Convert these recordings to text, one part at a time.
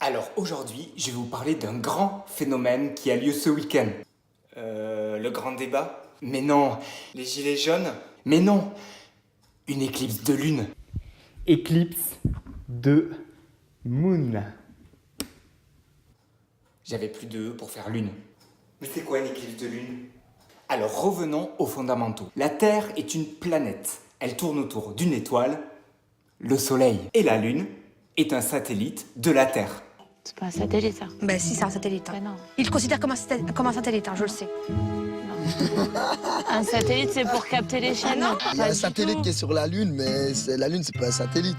Alors aujourd'hui, je vais vous parler d'un grand phénomène qui a lieu ce week-end. Le grand débat? Mais non. Les gilets jaunes? Mais non. Une éclipse de lune. Éclipse de Moon. J'avais plus de E pour faire lune. Mais c'est quoi une éclipse de lune? Alors revenons aux fondamentaux. La Terre est une planète. Elle tourne autour d'une étoile, le Soleil. Et la Lune est un satellite de la Terre. C'est pas un satellite, ça. Ben si, c'est un satellite. Ben non. Il le considère comme un satellite, je le sais. Un satellite, c'est pour capter les chaînes. non. Il y a un satellite qui est sur la Lune, mais la Lune, c'est pas un satellite.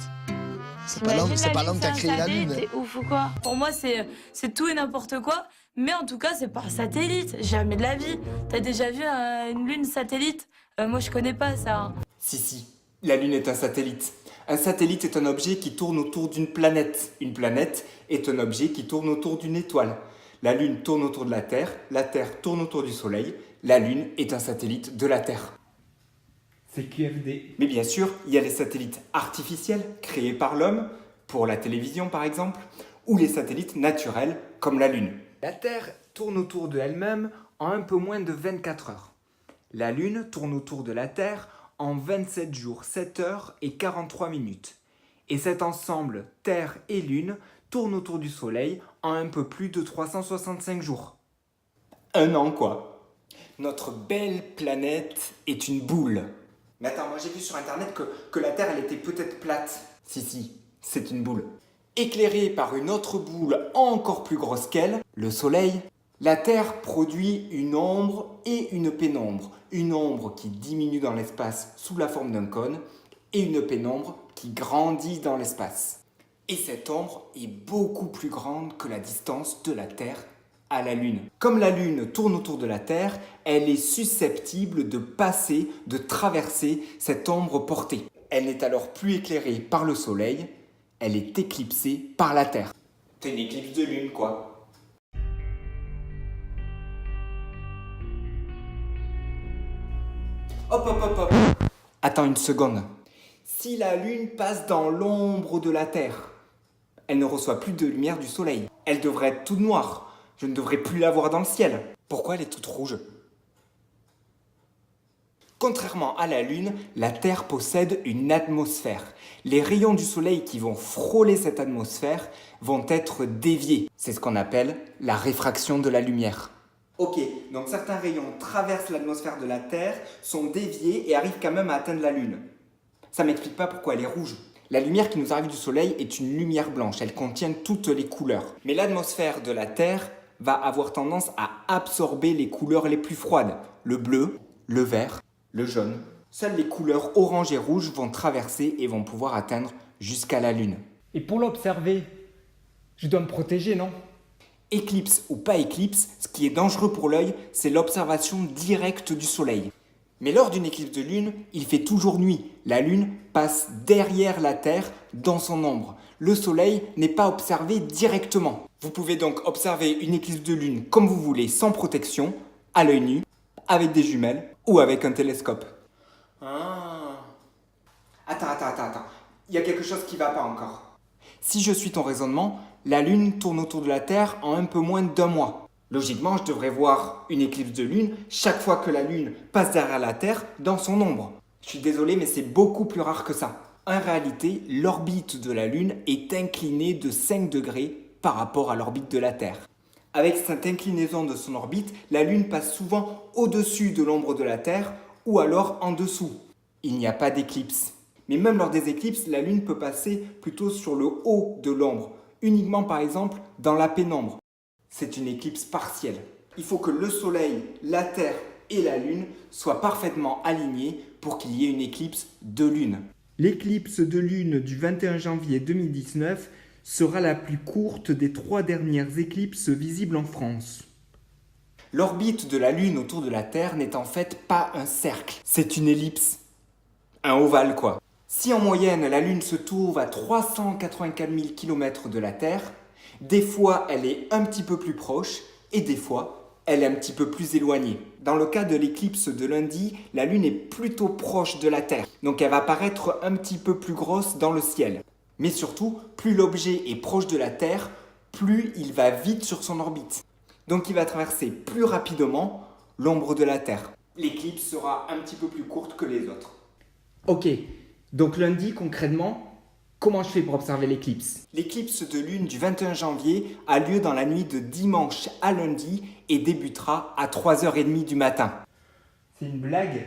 C'est pas l'homme qui a créé la Lune. T'es ouf ou quoi? Pour moi, c'est tout et n'importe quoi. Mais en tout cas, c'est pas un satellite. Jamais de la vie. T'as déjà vu une lune satellite? Moi, je connais pas ça. Si, la Lune est un satellite. Un satellite est un objet qui tourne autour d'une planète. Une planète est un objet qui tourne autour d'une étoile. La Lune tourne autour de la Terre tourne autour du Soleil. La Lune est un satellite de la Terre. C'est QFD. Mais bien sûr, il y a les satellites artificiels créés par l'homme, pour la télévision par exemple, ou les satellites naturels comme la Lune. La Terre tourne autour de elle-même en un peu moins de 24 heures. La Lune tourne autour de la Terre en 27 jours, 7 heures et 43 minutes. Et cet ensemble, Terre et Lune, tourne autour du Soleil en un peu plus de 365 jours. Un an quoi. Notre belle planète est une boule. Mais attends, moi j'ai vu sur internet que la Terre elle était peut-être plate. Si, c'est une boule. Éclairée par une autre boule encore plus grosse qu'elle, le Soleil, la Terre produit une ombre et une pénombre. Une ombre qui diminue dans l'espace sous la forme d'un cône et une pénombre qui grandit dans l'espace. Et cette ombre est beaucoup plus grande que la distance de la Terre à la Lune. Comme la Lune tourne autour de la Terre, elle est susceptible de passer, de traverser cette ombre portée. Elle n'est alors plus éclairée par le Soleil, elle est éclipsée par la Terre. C'est une éclipse de Lune, quoi. Hop. Attends une seconde. Si la Lune passe dans l'ombre de la Terre, elle ne reçoit plus de lumière du Soleil. Elle devrait être toute noire. Je ne devrais plus la voir dans le ciel. Pourquoi elle est toute rouge? Contrairement à la Lune, la Terre possède une atmosphère. Les rayons du Soleil qui vont frôler cette atmosphère vont être déviés. C'est ce qu'on appelle la réfraction de la lumière. Ok, donc certains rayons traversent l'atmosphère de la Terre, sont déviés et arrivent quand même à atteindre la Lune. Ça m'explique pas pourquoi elle est rouge. La lumière qui nous arrive du Soleil est une lumière blanche, elle contient toutes les couleurs. Mais l'atmosphère de la Terre va avoir tendance à absorber les couleurs les plus froides. Le bleu, le vert, le jaune. Seules les couleurs orange et rouge vont traverser et vont pouvoir atteindre jusqu'à la Lune. Et pour l'observer, je dois me protéger, non? Éclipse ou pas éclipse, ce qui est dangereux pour l'œil, c'est l'observation directe du Soleil. Mais lors d'une éclipse de Lune, il fait toujours nuit. La Lune passe derrière la Terre dans son ombre. Le Soleil n'est pas observé directement. Vous pouvez donc observer une éclipse de Lune comme vous voulez, sans protection, à l'œil nu, avec des jumelles ou avec un télescope. Attends. Il y a quelque chose qui ne va pas encore. Si je suis ton raisonnement, la Lune tourne autour de la Terre en un peu moins d'un mois. Logiquement, je devrais voir une éclipse de Lune chaque fois que la Lune passe derrière la Terre dans son ombre. Je suis désolé, mais c'est beaucoup plus rare que ça. En réalité, l'orbite de la Lune est inclinée de 5 degrés par rapport à l'orbite de la Terre. Avec cette inclinaison de son orbite, la Lune passe souvent au-dessus de l'ombre de la Terre ou alors en dessous. Il n'y a pas d'éclipse. Mais même lors des éclipses, la Lune peut passer plutôt sur le haut de l'ombre, uniquement par exemple dans la pénombre. C'est une éclipse partielle. Il faut que le Soleil, la Terre et la Lune soient parfaitement alignés pour qu'il y ait une éclipse de Lune. L'éclipse de Lune du 21 janvier 2019 sera la plus courte des 3 dernières éclipses visibles en France. L'orbite de la Lune autour de la Terre n'est en fait pas un cercle, c'est une ellipse. Un ovale quoi. Si en moyenne la Lune se trouve à 384 000 km de la Terre, des fois elle est un petit peu plus proche et des fois elle est un petit peu plus éloignée. Dans le cas de l'éclipse de lundi, la Lune est plutôt proche de la Terre, donc elle va paraître un petit peu plus grosse dans le ciel. Mais surtout, plus l'objet est proche de la Terre, plus il va vite sur son orbite. Donc il va traverser plus rapidement l'ombre de la Terre. L'éclipse sera un petit peu plus courte que les autres. Ok, donc lundi concrètement, comment je fais pour observer l'éclipse? L'éclipse de lune du 21 janvier a lieu dans la nuit de dimanche à lundi et débutera à 3h30 du matin. C'est une blague?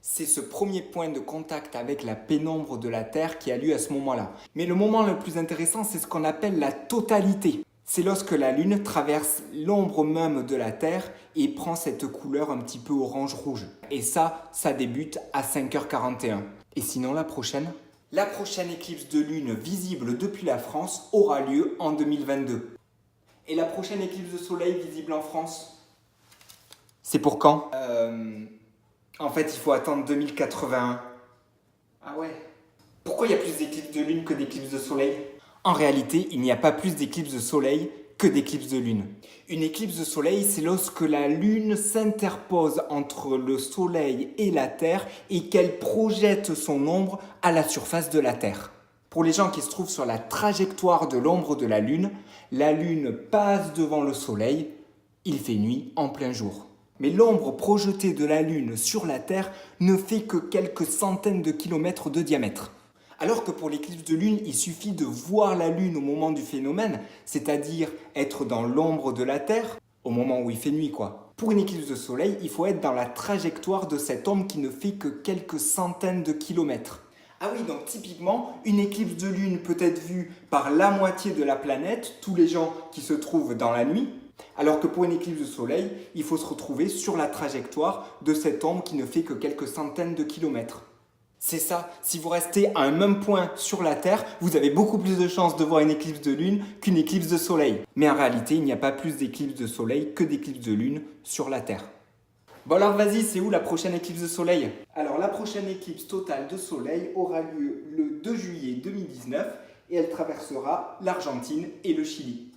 C'est ce premier point de contact avec la pénombre de la Terre qui a lieu à ce moment-là. Mais le moment le plus intéressant, c'est ce qu'on appelle la totalité. C'est lorsque la Lune traverse l'ombre même de la Terre et prend cette couleur un petit peu orange-rouge. Et ça débute à 5h41. Et sinon la prochaine? La prochaine éclipse de Lune visible depuis la France aura lieu en 2022. Et la prochaine éclipse de Soleil visible en France? C'est pour quand? En fait, il faut attendre 2081. Ah ouais? Pourquoi il y a plus d'éclipses de Lune que d'éclipses de Soleil? En réalité, il n'y a pas plus d'éclipses de Soleil que d'éclipses de Lune. Une éclipse de Soleil, c'est lorsque la Lune s'interpose entre le Soleil et la Terre et qu'elle projette son ombre à la surface de la Terre. Pour les gens qui se trouvent sur la trajectoire de l'ombre de la Lune passe devant le Soleil, il fait nuit en plein jour. Mais l'ombre projetée de la Lune sur la Terre ne fait que quelques centaines de kilomètres de diamètre. Alors que pour l'éclipse de Lune, il suffit de voir la Lune au moment du phénomène, c'est-à-dire être dans l'ombre de la Terre, au moment où il fait nuit quoi. Pour une éclipse de Soleil, il faut être dans la trajectoire de cette ombre qui ne fait que quelques centaines de kilomètres. Ah oui, donc typiquement, une éclipse de Lune peut être vue par la moitié de la planète, tous les gens qui se trouvent dans la nuit, alors que pour une éclipse de Soleil, il faut se retrouver sur la trajectoire de cette ombre qui ne fait que quelques centaines de kilomètres. C'est ça, si vous restez à un même point sur la Terre, vous avez beaucoup plus de chances de voir une éclipse de Lune qu'une éclipse de Soleil. Mais en réalité, il n'y a pas plus d'éclipses de Soleil que d'éclipses de Lune sur la Terre. Bon alors vas-y, c'est où la prochaine éclipse de Soleil? Alors la prochaine éclipse totale de Soleil aura lieu le 2 juillet 2019 et elle traversera l'Argentine et le Chili.